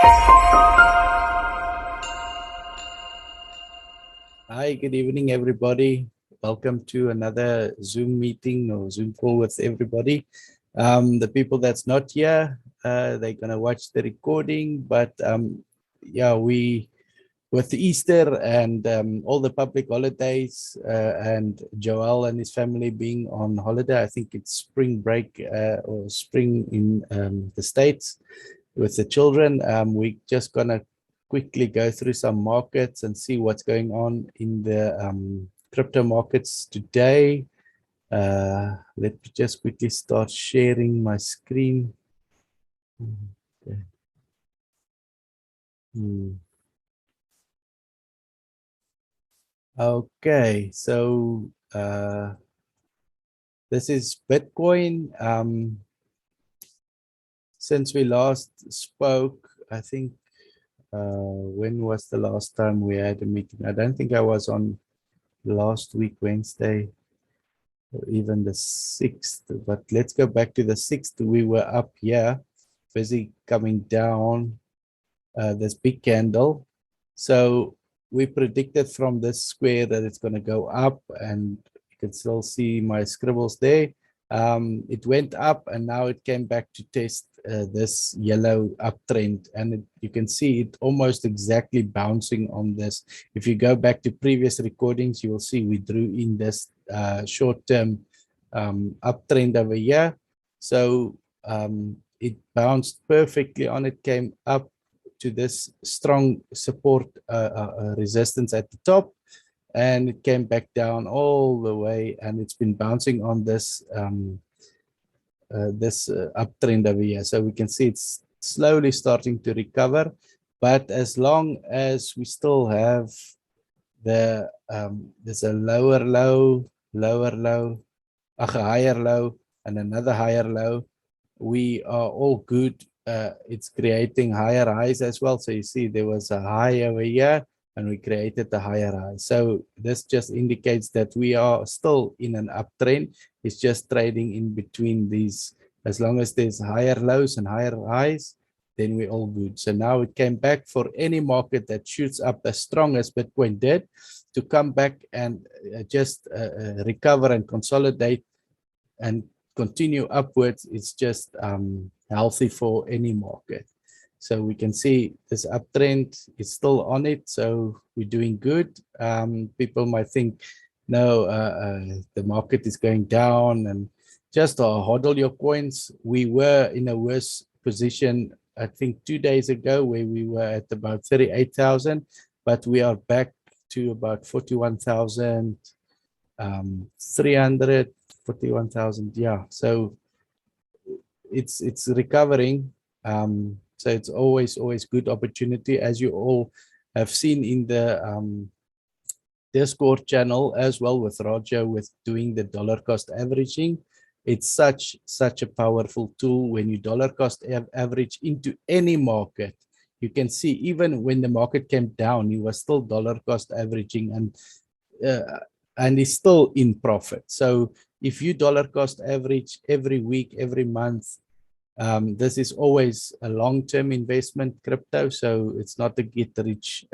Hi, good evening, everybody. Welcome to another Zoom meeting or Zoom call with everybody. The people that's not here, they're going to watch the recording, but yeah, with Easter and all the public holidays and Joel and his family being on holiday, I think it's spring break or spring in the States with the children. We're just going to quickly go through some markets and see what's going on in the crypto markets today. Let me just quickly start sharing my screen. Okay. Okay, so this is Bitcoin. Since we last spoke, I think, when was the last time we had a meeting? I don't think I was on last week, Wednesday, or even the 6th, but let's go back to the 6th. We were up here, busy coming down this big candle. So we predicted from this square that it's going to go up, and you can still see my scribbles there. It went up and now it came back to test this yellow uptrend, and you can see it almost exactly bouncing on this. If you go back to previous recordings, you will see we drew in this short-term uptrend over here. So it bounced perfectly on it, came up to this strong support resistance at the top, and it came back down all the way, and it's been bouncing on this uptrend over here. So we can see it's slowly starting to recover, but as long as we still have the there's a lower low, a higher low, and another higher low, we are all good. It's creating higher highs as well. So you see there was a high over here and we created the higher high. So this just indicates that we are still in an uptrend. It's just trading in between these. As long as there's higher lows and higher highs, then we're all good. So now it came back for any market that shoots up as strong as Bitcoin did to come back and just recover and consolidate and continue upwards. It's just healthy for any market. So we can see this uptrend is still on it. So we're doing good. People might think, no, the market is going down and just hodl your coins. We were in a worse position, I think 2 days ago, where we were at about 38,000, but we are back to about 41,300. 41,000, yeah. So it's recovering. So it's always good opportunity, as you all have seen in the Discord channel as well with Roger with doing the dollar cost averaging. It's such a powerful tool when you dollar cost average into any market. You can see even when the market came down, he was still dollar cost averaging and is still in profit. So if you dollar cost average every week, every month, this is always a long-term investment crypto. So it's not a get rich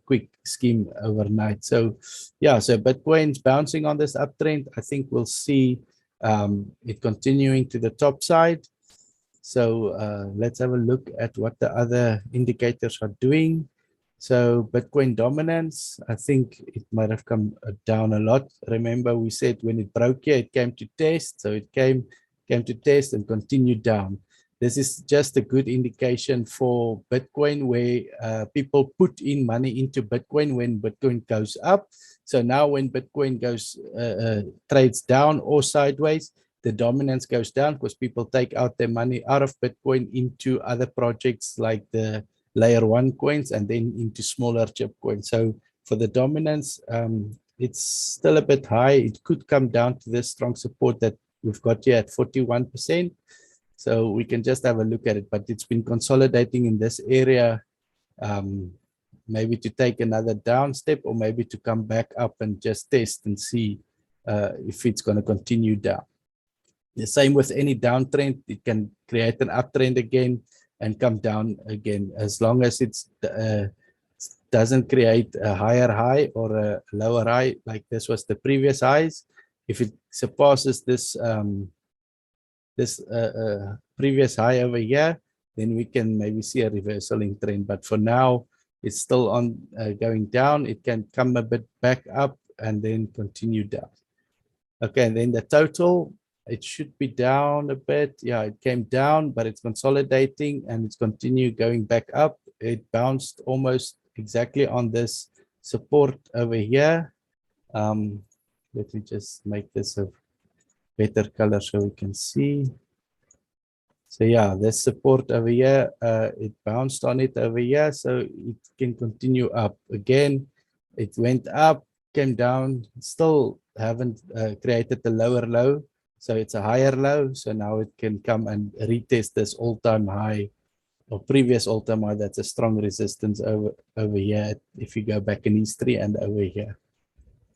quick scheme overnight. So yeah, so Bitcoin's bouncing on this uptrend. I think we'll see it continuing to the top side. So let's have a look at what the other indicators are doing. So Bitcoin dominance, I think it might have come down a lot. Remember, we said when it broke here, it came to test. So it came to test and continued down. This is just a good indication for Bitcoin, where people put in money into Bitcoin when Bitcoin goes up. So now when Bitcoin goes trades down or sideways, the dominance goes down because people take out their money out of Bitcoin into other projects like the layer 1 coins and then into smaller chip coins. So for the dominance, it's still a bit high. It could come down to this strong support that we've got here at 41%. So we can just have a look at it, but it's been consolidating in this area, maybe to take another down step or maybe to come back up and just test and see if it's going to continue down. The same with any downtrend, it can create an uptrend again. and come down again, as long as it's doesn't create a higher high or a lower high like this was the previous highs. If it surpasses this previous high over here, then we can maybe see a reversal in trend. But for now, it's still on going down. It can come a bit back up and then continue down. Okay, and then the total, it should be down a bit. Yeah, it came down, but it's consolidating and it's continued going back up. It bounced almost exactly on this support over here. Let me just make this a better color so we can see. So yeah, this support over here, it bounced on it over here, so it can continue up. Again, it went up, came down, still haven't created the lower low, so it's a higher low. So now it can come and retest this all-time high or previous all-time high. That's a strong resistance over here if you go back in history and over here.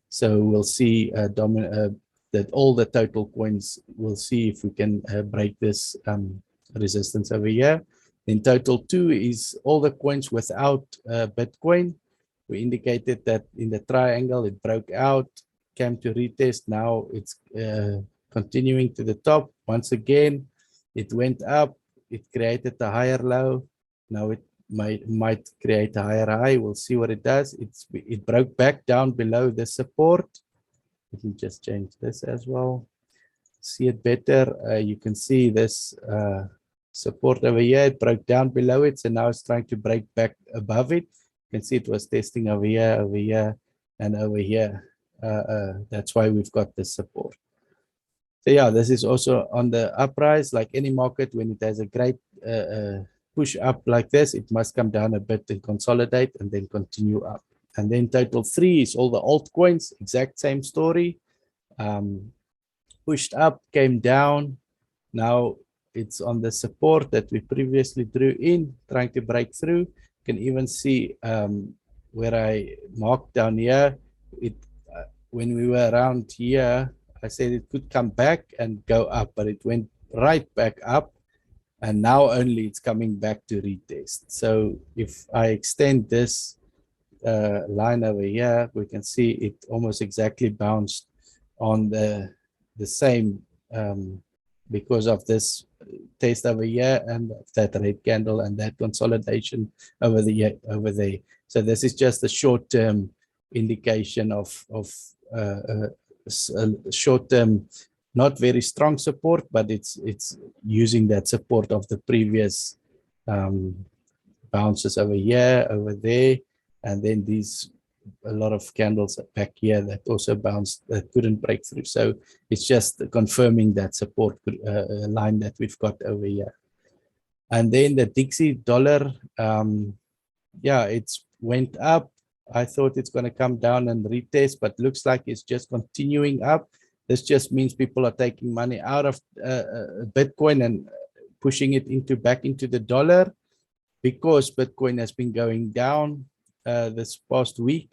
So we'll see that all the total coins, we'll see if we can break this resistance over here. Then total 2 is all the coins without Bitcoin. We indicated that in the triangle, it broke out, came to retest. Now it's continuing to the top. Once again, it went up, it created a higher low. Now it might create a higher high. We'll see what it does. It broke back down below the support. Let me just change this as well. See it better. You can see this support over here. It broke down below it, so now it's trying to break back above it. You can see it was testing over here, and over here. That's why we've got this support. So yeah, this is also on the uprise. Like any market, when it has a great push up like this, it must come down a bit and consolidate and then continue up. And then total 3 is all the altcoins, exact same story. Pushed up, came down. Now it's on the support that we previously drew in, trying to break through. You can even see where I marked down here, when we were around here, I said it could come back and go up, but it went right back up. And now only it's coming back to retest. So if I extend this line over here, we can see it almost exactly bounced on the same because of this test over here and that red candle and that consolidation over there. So this is just a short-term indication of short-term, not very strong support, but it's using that support of the previous bounces over here, over there, and then a lot of candles back here that also bounced, that couldn't break through. So it's just confirming that support line that we've got over here. And then the Dixie dollar, yeah, it's went up. I thought it's going to come down and retest, but looks like it's just continuing up. This just means people are taking money out of Bitcoin and pushing it back into the dollar, because Bitcoin has been going down this past week.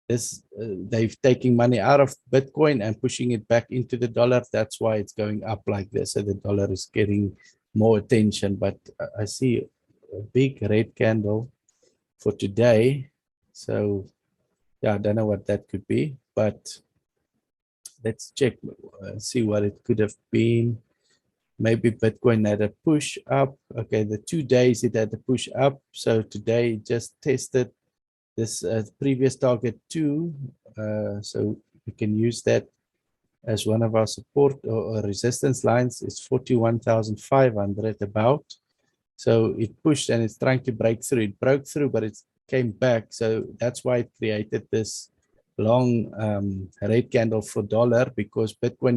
They've taken money out of Bitcoin and pushing it back into the dollar. That's why it's going up like this. So the dollar is getting more attention. But I see a big red candle for today. So yeah, I don't know what that could be, but let's check, see what it could have been. Maybe Bitcoin had a push up. Okay, the 2 days it had a push up. So today it just tested this previous target 2. So we can use that as one of our support or resistance lines. It's 41,500 about. So it pushed and it's trying to break through. It broke through, but it came back. So that's why it created this long red candle for dollar, because Bitcoin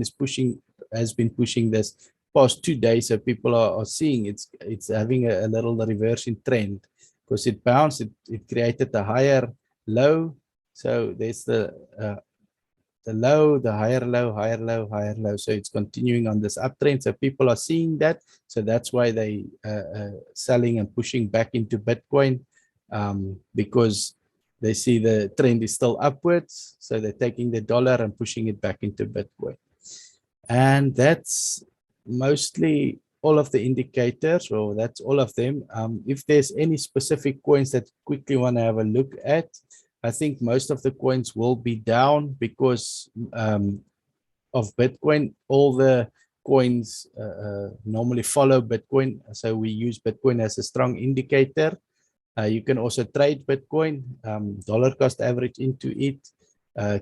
has been pushing this past 2 days. So people are seeing it's having a little reversing trend, because it bounced, it created a higher low. So there's the low, the higher low, higher low, higher low. So it's continuing on this uptrend. So people are seeing that. So that's why they selling and pushing back into Bitcoin, because they see the trend is still upwards. So they're taking the dollar and pushing it back into Bitcoin. And that's mostly all of the indicators, or that's all of them. If there's any specific coins that quickly want to have a look at, I think most of the coins will be down because of Bitcoin. All the coins normally follow Bitcoin, so we use Bitcoin as a strong indicator. You can also trade Bitcoin, dollar cost average into it,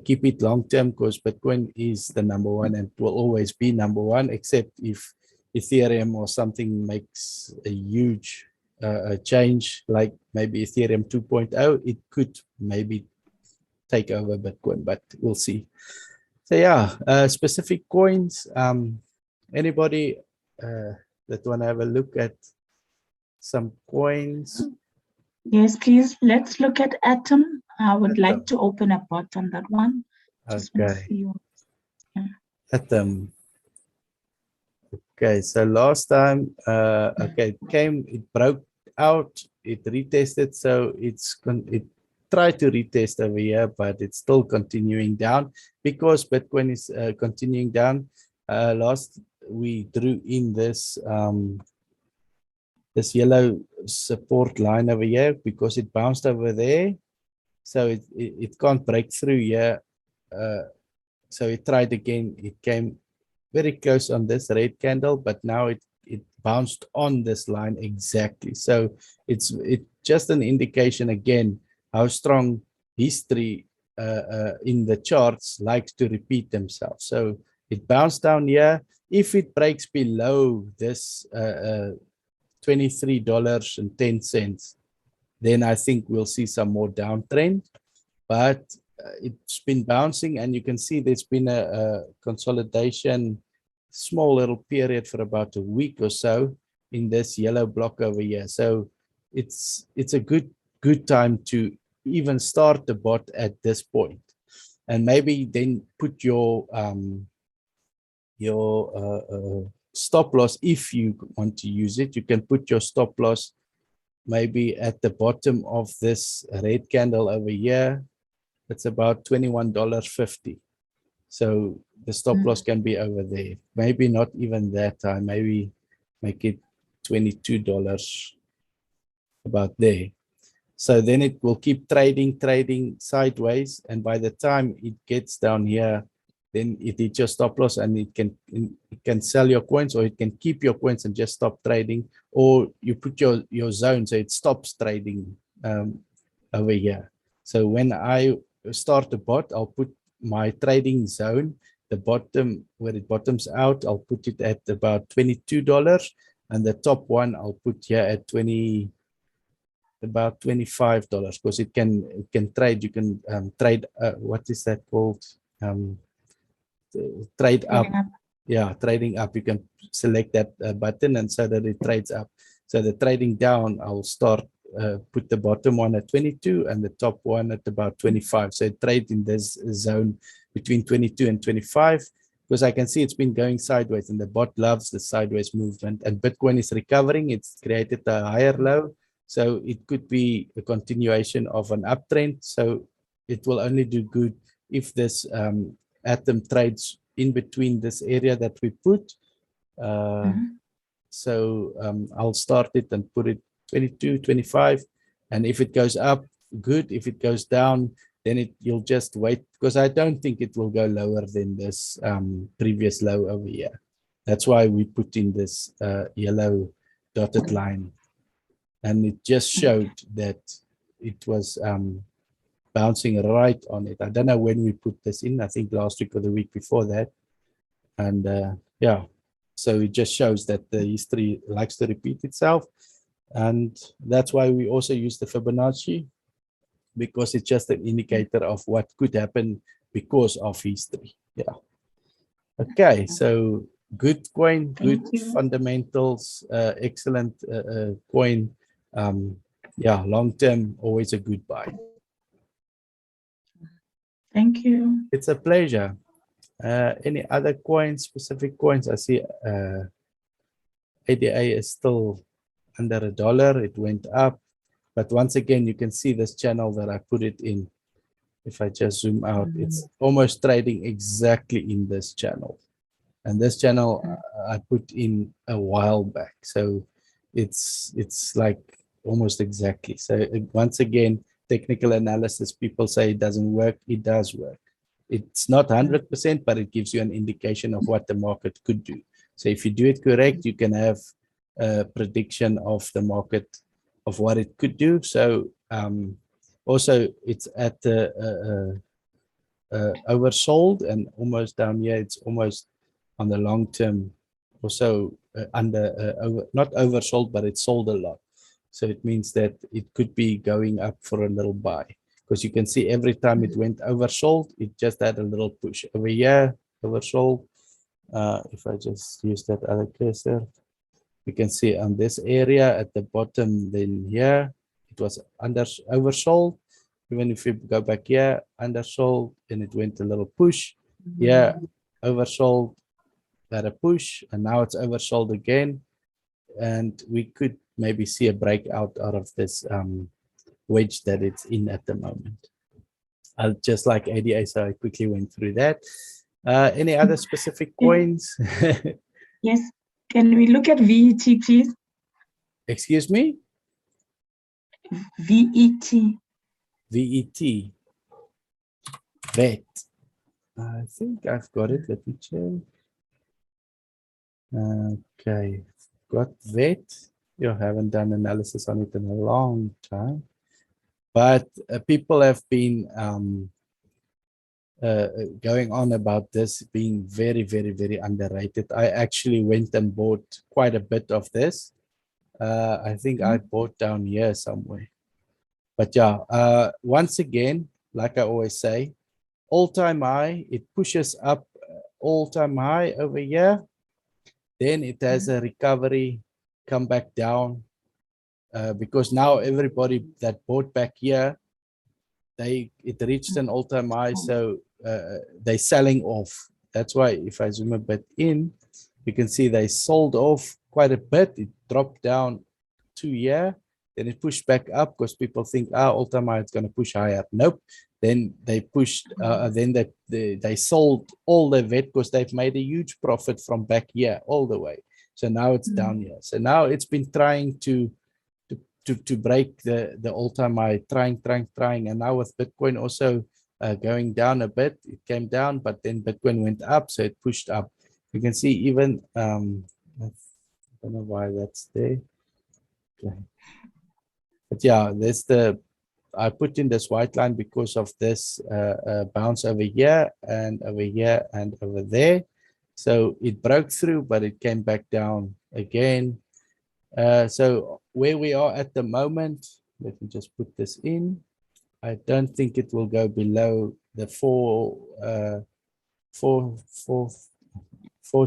keep it long term, because Bitcoin is the number one and will always be number one, except if Ethereum or something makes a huge change, like maybe Ethereum 2.0, it could maybe take over Bitcoin, but we'll see. So yeah, specific coins. Anybody that want to have a look at some coins? Yes, please. Let's look at Atom. I would like to open a bot on that one. Just want to Okay. see what, yeah. Atom. Okay, so last time, okay, it broke out, it retested, so it tried to retest over here, but it's still continuing down because Bitcoin is continuing down. Last we drew in this this yellow support line over here because it bounced over there, so it can't break through here. So it tried again. It came very close on this red candle, but now it bounced on this line exactly. So it's just an indication again how strong history in the charts likes to repeat themselves. So it bounced down here. If it breaks below this $23.10, then I think we'll see some more downtrend. But it's been bouncing, and you can see there's been a consolidation, small little period for about a week or so in this yellow block over here. So it's a good time to even start the bot at this point, and maybe then put your stop loss. If you want to use it, you can put your stop loss maybe at the bottom of this red candle over here. It's about $21.50. So the stop loss can be over there. Maybe not even that high. Maybe make it $22 about there. So then it will keep trading sideways. And by the time it gets down here, then it hits your stop loss, and it can sell your coins, or it can keep your coins and just stop trading, or you put your zone so it stops trading over here. So when I start the bot, I'll put my trading zone, the bottom where it bottoms out, I'll put it at about $22, and the top one I'll put here at about $25, because it can trade. You can trade. What is that called? Trade up. Yeah, trading up. You can select that button, and so that it trades up. So the trading down, I'll start put the bottom one at 22 and the top one at about 25. So it trades in this zone between 22 and 25, because I can see it's been going sideways, and the bot loves the sideways movement, and Bitcoin is recovering. It's created a higher low, so it could be a continuation of an uptrend. So it will only do good if this Atom trades in between this area that we put. So I'll start it and put it 22, 25. And if it goes up, good. If it goes down, then you'll just wait, because I don't think it will go lower than this previous low over here. That's why we put in this yellow dotted line. And it just showed that it was bouncing right on it. I don't know when we put this in. I think last week or the week before that. And yeah, so it just shows that the history likes to repeat itself. And that's why we also use the Fibonacci, because it's just an indicator of what could happen because of history. Yeah. Okay, so good coin, good fundamentals, excellent coin. Yeah, long term, always a good buy. Thank you. It's a pleasure. Any other coins, specific coins? I see ADA is still under $1. It went up. But once again, you can see this channel that I put it in. If I just zoom out, it's almost trading exactly in this channel. And this channel I put in a while back, so it's like almost exactly. So once again, technical analysis, people say it doesn't work. It does work. It's not 100%, but it gives you an indication of what the market could do. So if you do it correct, you can have a prediction of the market, of what it could do. So also it's at the oversold, and almost down here, it's almost on the long term also not oversold, but it's sold a lot. So it means that it could be going up for a little buy, because you can see every time it went oversold, it just had a little push over here, oversold. If I just use that other cursor, you can see on this area at the bottom, then here it was oversold. Even if you go back here, undersold, and it went a little push. Yeah, oversold, got a push, and now it's oversold again. And we could maybe see a breakout out of this wedge that it's in at the moment. Just like ADA, so I quickly went through that. Any other specific coins? Yes. Can we look at VET, please? Excuse me? VET. VET. VET. I think I've got it. Let me check. Okay, got VET. You haven't done analysis on it in a long time, but people have been going on about this being very, very, very underrated. I actually went and bought quite a bit of this. I think I bought down here somewhere. But yeah, once again, like I always say, all-time high, it pushes up all-time high over here. Then it has a recovery, come back down, because now everybody that bought back here, it reached an all-time high, so they're selling off. That's why if I zoom a bit in, you can see they sold off quite a bit. It dropped down to here, then it pushed back up because people think, all-time high, it's going to push higher. Nope. Then they pushed, then they sold all their VET because they've made a huge profit from back here all the way. So now it's down here. So now it's been trying to break the all-time high, trying. And now with Bitcoin also going down a bit, it came down, but then Bitcoin went up, so it pushed up. You can see even, I don't know why that's there. Okay. But yeah, I put in this white line because of this bounce over here and over here and over there. So it broke through, but it came back down again. So where we are at the moment, let me just put this in. I don't think it will go below the 4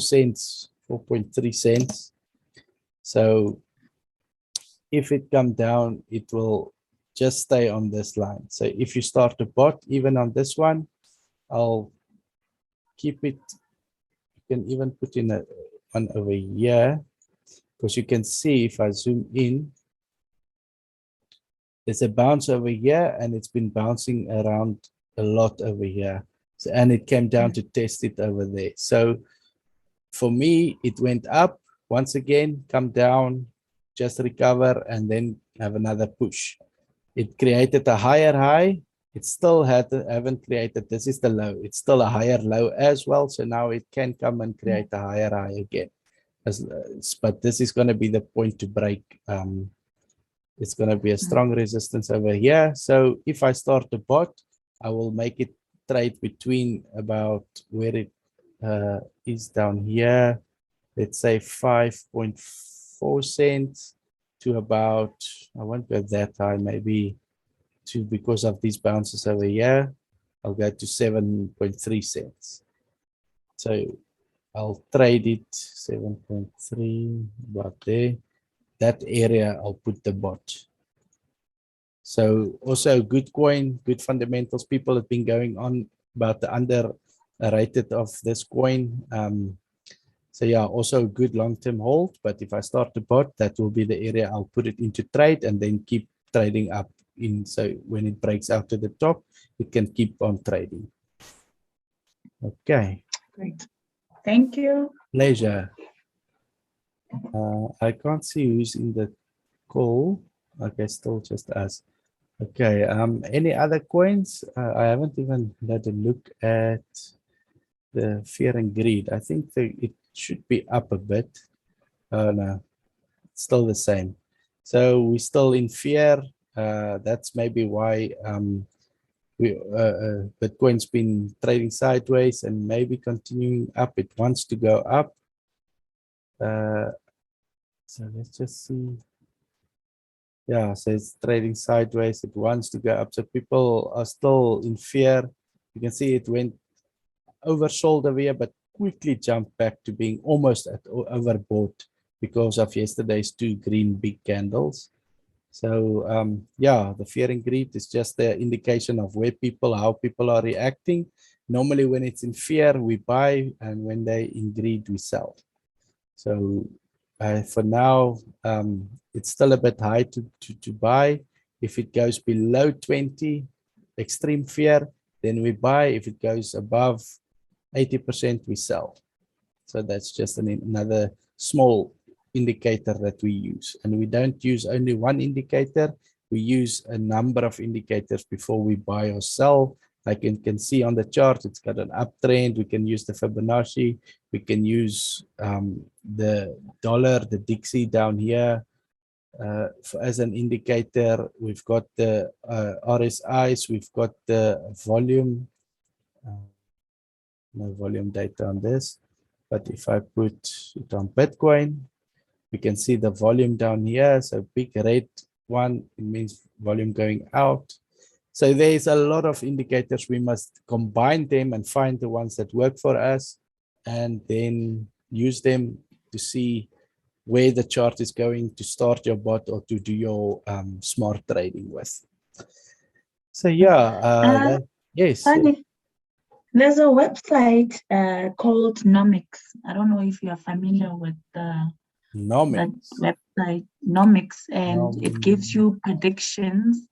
cents, 4.3 cents. So if it come down, it will just stay on this line. So if you start a bot, even on this one, I'll keep it. You can even put in one over here, because you can see if I zoom in, there's a bounce over here, and it's been bouncing around a lot over here. So, and it came down to test it over there. So for me, it went up once again, come down, just recover, and then have another push. It created a higher high. It still haven't created, this is the low. It's still a higher low as well. So now it can come and create a higher high again. But this is going to be the point to break. It's going to be a strong resistance over here. So if I start the bot, I will make it trade between about where it is down here. Let's say 5.4 cents to about, I won't go that high, maybe to, because of these bounces over here, I'll go to 7.3 cents. So I'll trade it 7.3, about there. That area, I'll put the bot. So also good coin, good fundamentals. People have been going on about the underrated of this coin. So yeah, also good long-term hold. But if I start the bot, that will be the area I'll put it into trade and then keep trading up in. So when it breaks out to the top, it can keep on trading. Okay. Great. Thank you. Pleasure. I can't see who's in the call. Okay, still just us. Okay, any other coins? I haven't even had a look at the fear and greed. I think it should be up a bit. Oh no, it's still the same. So we're still in fear. That's maybe why Bitcoin's been trading sideways and maybe continuing up. It wants to go up. So let's just see. Yeah, so it's trading sideways. It wants to go up. So people are still in fear. You can see it went oversold over here, but quickly jumped back to being almost at overbought because of yesterday's two green big candles. So yeah, the fear and greed is just the indication of where how people are reacting. Normally when it's in fear, we buy, and when they in greed, we sell. So for now, it's still a bit high to buy. If it goes below 20, extreme fear, then we buy. If it goes above 80%, we sell. So that's just another small indicator that we use. And we don't use only one indicator. We use a number of indicators before we buy or sell. Like you can see on the chart, it's got an uptrend. We can use the Fibonacci. We can use the dollar, the Dixie down here as an indicator. We've got the RSIs. We've got the volume. No volume data on this. But if I put it on Bitcoin, we can see the volume down here. So big red one, it means volume going out. So there's a lot of indicators. We must combine them and find the ones that work for us, and then use them to see where the chart is going to start your bot or to do your smart trading with. So yeah, yes. Funny. There's a website called Nomics. I don't know if you are familiar with that website, Nomics, and it gives you predictions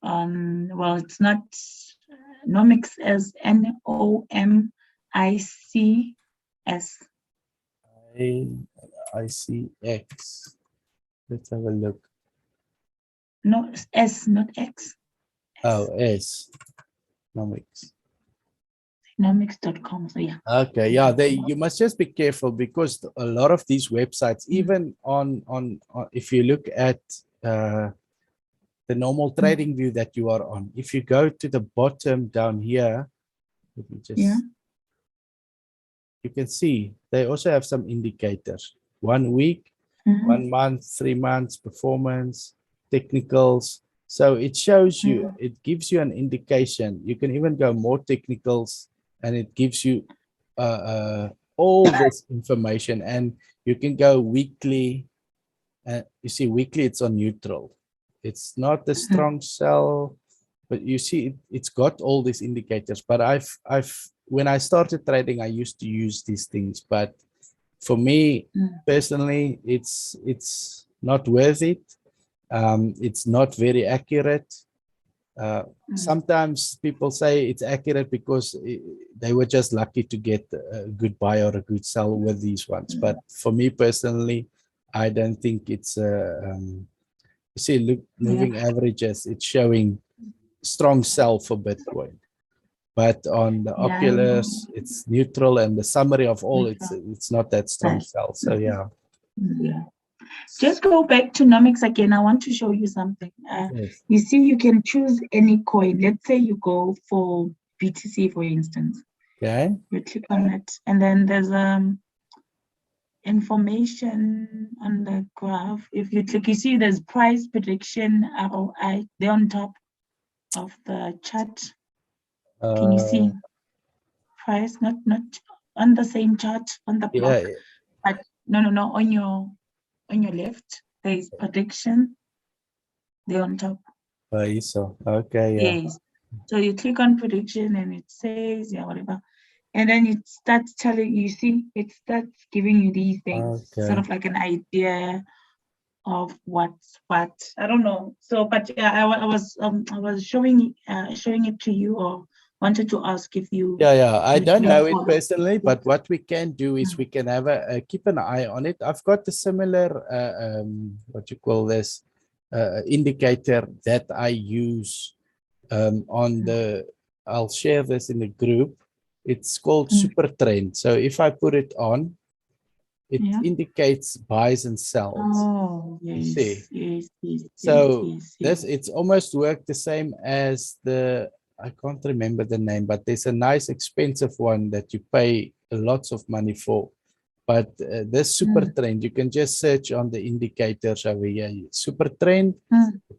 on, well, it's not Nomics as NOMICS. ICX. Let's have a look. No, S, not X. Oh, S. Nomics. Nomics.com. So yeah. Okay, yeah. You must just be careful because a lot of these websites, even on if you look at the normal trading view that you are on, if you go to the bottom down here, let me just, you can see they also have some indicators. 1 week, 1 month, 3 months, performance, technicals. So it shows you, it gives you an indication. You can even go more technicals, and it gives you all this information, and you can go weekly. You see, weekly it's on neutral. It's not the strong sell, but you see it's got all these indicators. But when I started trading, I used to use these things, but for me personally, it's not worth it. It's not very accurate. Sometimes people say it's accurate because they were just lucky to get a good buy or a good sell with these ones. But for me personally, I don't think it's you see, look, moving averages, it's showing strong sell for Bitcoin. But on the Oculus, it's neutral, and the summary of all, it's not that strong sell. So yeah. Just go back to Nomics again. I want to show you something. Yes. You see, you can choose any coin. Let's say you go for BTC, for instance. Okay. You click on it, and then there's information on the graph. If you click, you see there's price prediction ROI. They're on top of the chart. Can you see price? Not on the same chart on the block, but no, on your left there is prediction. They're on top. Okay, yeah. Yes. So you click on prediction, and it says whatever, and then it starts telling you. See, it starts giving you these things, sort of like an idea of what's what. I don't know. So, but yeah, I was showing it to you, or wanted to ask if you. Yeah. I don't know it follow. personally, but what we can do is we can have keep an eye on it. I've got a similar, what you call this, indicator that I use on the. I'll share this in the group. It's called Super Trend. So if I put it on, it indicates buys and sells. Oh, yes, you see. yes. So this it's almost worked the same as the, I can't remember the name, but there's a nice expensive one that you pay lots of money for. But this Super Trend, you can just search on the indicators over here. Super Trend,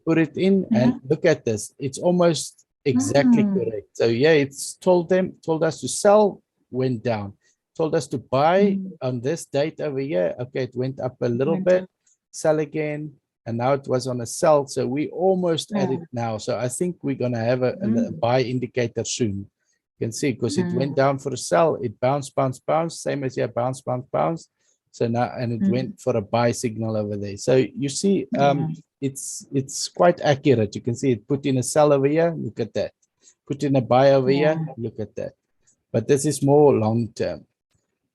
put it in and look at this. It's almost exactly correct. So yeah, it's told us to sell, went down. Told us to buy on this date over here. Okay, it went up a little bit, sell again, and now it was on a sell. So we almost at it now. So I think we're gonna have a buy indicator soon. You can see because it went down for a sell, it bounced, same as here, bounce. So now, and it went for a buy signal over there. So you see, it's quite accurate. You can see it put in a sell over here. Look at that. Put in a buy over here. Look at that. But this is more long term.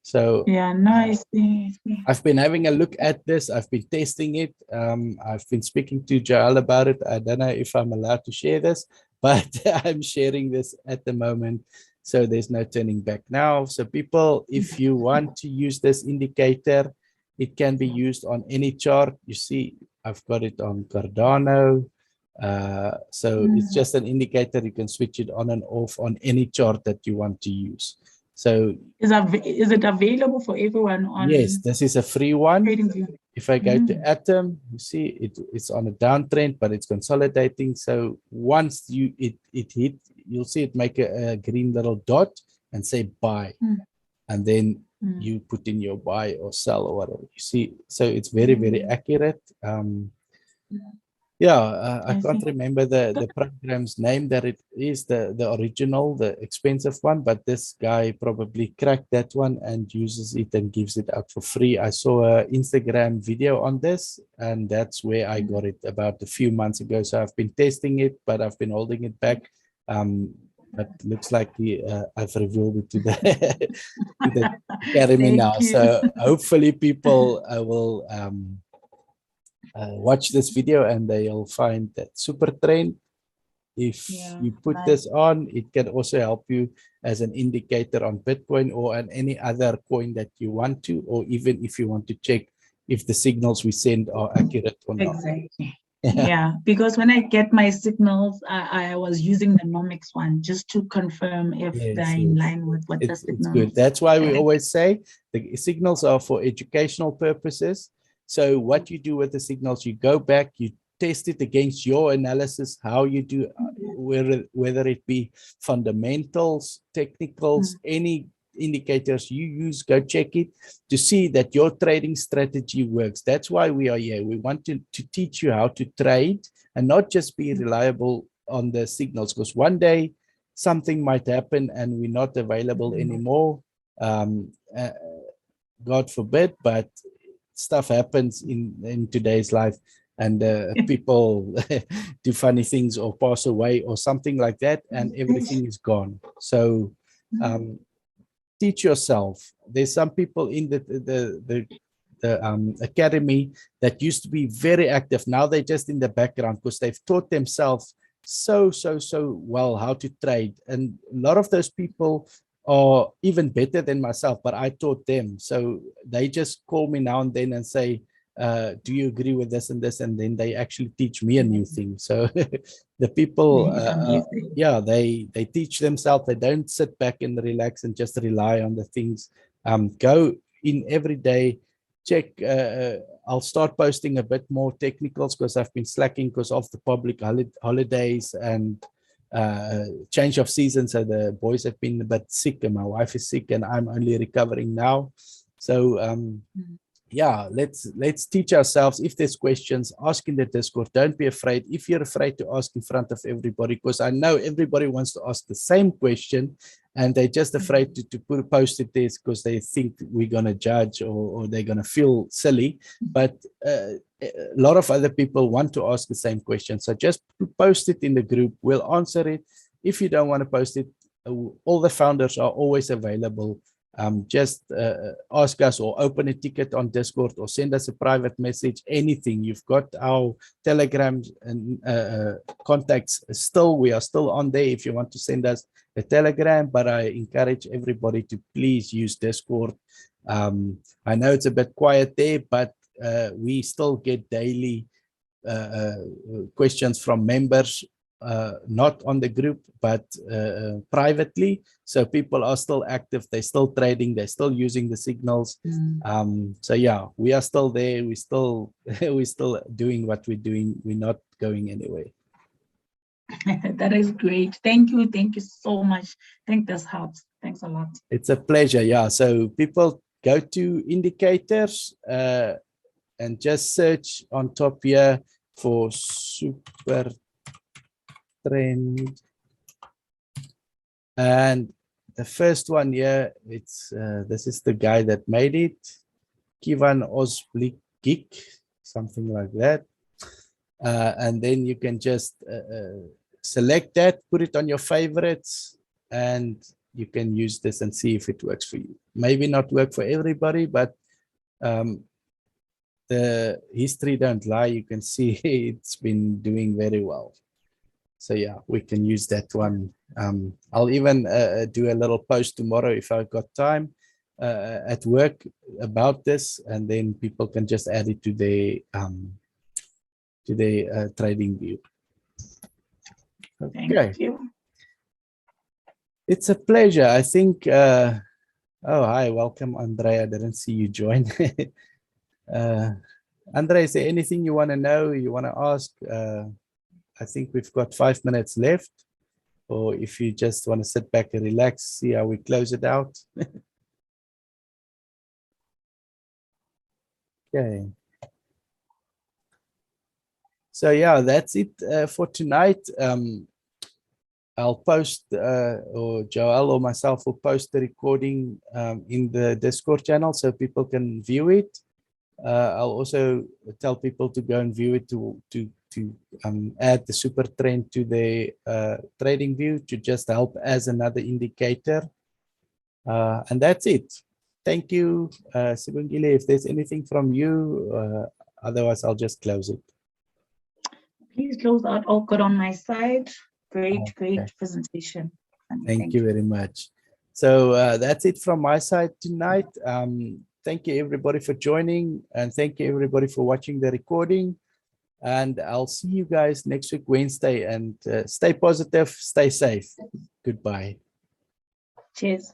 So nice. I've been having a look at this. I've been testing it. I've been speaking to Joel about it. I don't know if I'm allowed to share this, but I'm sharing this at the moment. So there's no turning back now. So people, if you want to use this indicator, it can be used on any chart. You see, I've got it on Cardano. So it's just an indicator. You can switch it on and off on any chart that you want to use. So is it available for everyone on? Yes, this is a free one. TradingView? If I go to Atom, you see it's on a downtrend, but it's consolidating. So once it hit, you'll see it make a green little dot and say buy, and then you put in your buy or sell or whatever. You see, so it's very accurate. I can't remember the program's name that it is, the original, the expensive one, but this guy probably cracked that one and uses it and gives it out for free. I saw an Instagram video on this, and that's where I got it about a few months ago. So I've been testing it, but I've been holding it back. But looks like I've revealed it to the academy now. So hopefully people will watch this video and they'll find that super trend. If you put this on, it can also help you as an indicator on Bitcoin or on any other coin that you want to, or even if you want to check if the signals we send are accurate or not. Exactly. Yeah, because when I get my signals, I was using the Nomics one just to confirm if they're in line with what the signals. It's good. That's why we always say the signals are for educational purposes. So what you do with the signals, you go back, you test it against your analysis, how you do, whether it be fundamentals, technicals, any indicators you use, go check it to see that your trading strategy works. That's why we are here. We want to teach you how to trade and not just be reliable on the signals, because one day something might happen and we're not available anymore. God forbid, but stuff happens in today's life, and people do funny things or pass away or something like that, and everything is gone. So teach yourself. There's some people in the academy that used to be very active. Now they're just in the background because they've taught themselves so well how to trade, and a lot of those people are even better than myself, but I taught them. So they just call me now and then and say, do you agree with this and this? And then they actually teach me a new thing. So the people, they teach themselves. They don't sit back and relax and just rely on the things. Go in every day, check. I'll start posting a bit more technicals because I've been slacking because of the public holidays and change of season. So the boys have been a bit sick and my wife is sick and I'm only recovering now. So let's teach ourselves. If there's questions, ask in the Discord. Don't be afraid. If you're afraid to ask in front of everybody, because I know everybody wants to ask the same question and they're just afraid to post it there because they think we're going to judge or they're going to feel silly. But a lot of other people want to ask the same question. So just post it in the group. We'll answer it. If you don't want to post it, all the founders are always available. Just ask us or open a ticket on Discord or send us a private message, anything. You've got our Telegram and contacts still. We are still on there if you want to send us a Telegram, but I encourage everybody to please use Discord. I know it's a bit quiet there, but we still get daily questions from members, not on the group, but privately. So people are still active, they're still trading, they're still using the signals. So yeah, we are still there. We still we're still doing what we're doing. We're not going anywhere. That is great. Thank you so much. I think this helps. Thanks a lot. It's a pleasure. Yeah, so people go to indicators and just search on top here for super trend, and the first one here, it's this is the guy that made it, Kivan Osblik, something like that. And then you can just select that, put it on your favorites, and you can use this and see if it works for you. Maybe not work for everybody, but the history don't lie. You can see it's been doing very well. So yeah, we can use that one. I'll even do a little post tomorrow if I've got time at work about this, and then people can just add it to their trading view. Okay. Thank you. It's a pleasure. I think. Oh, hi, welcome, Andre. I didn't see you join. Andre, is there anything you want to know? You want to ask? I think we've got 5 minutes left, or if you just want to sit back and relax, see how we close it out. Okay. So yeah, that's it for tonight. I'll post, or Joel or myself will post the recording in the Discord channel so people can view it. I'll also tell people to go and view it to add the super trend to their trading view to just help as another indicator. And that's it. Thank you, Sibongile. If there's anything from you, otherwise I'll just close it. Please close out. All good on my side. Great presentation. Thank you very much. So that's it from my side tonight. Thank you everybody for joining, and thank you everybody for watching the recording. And I'll see you guys next week, Wednesday, and stay positive, stay safe. Goodbye. Cheers.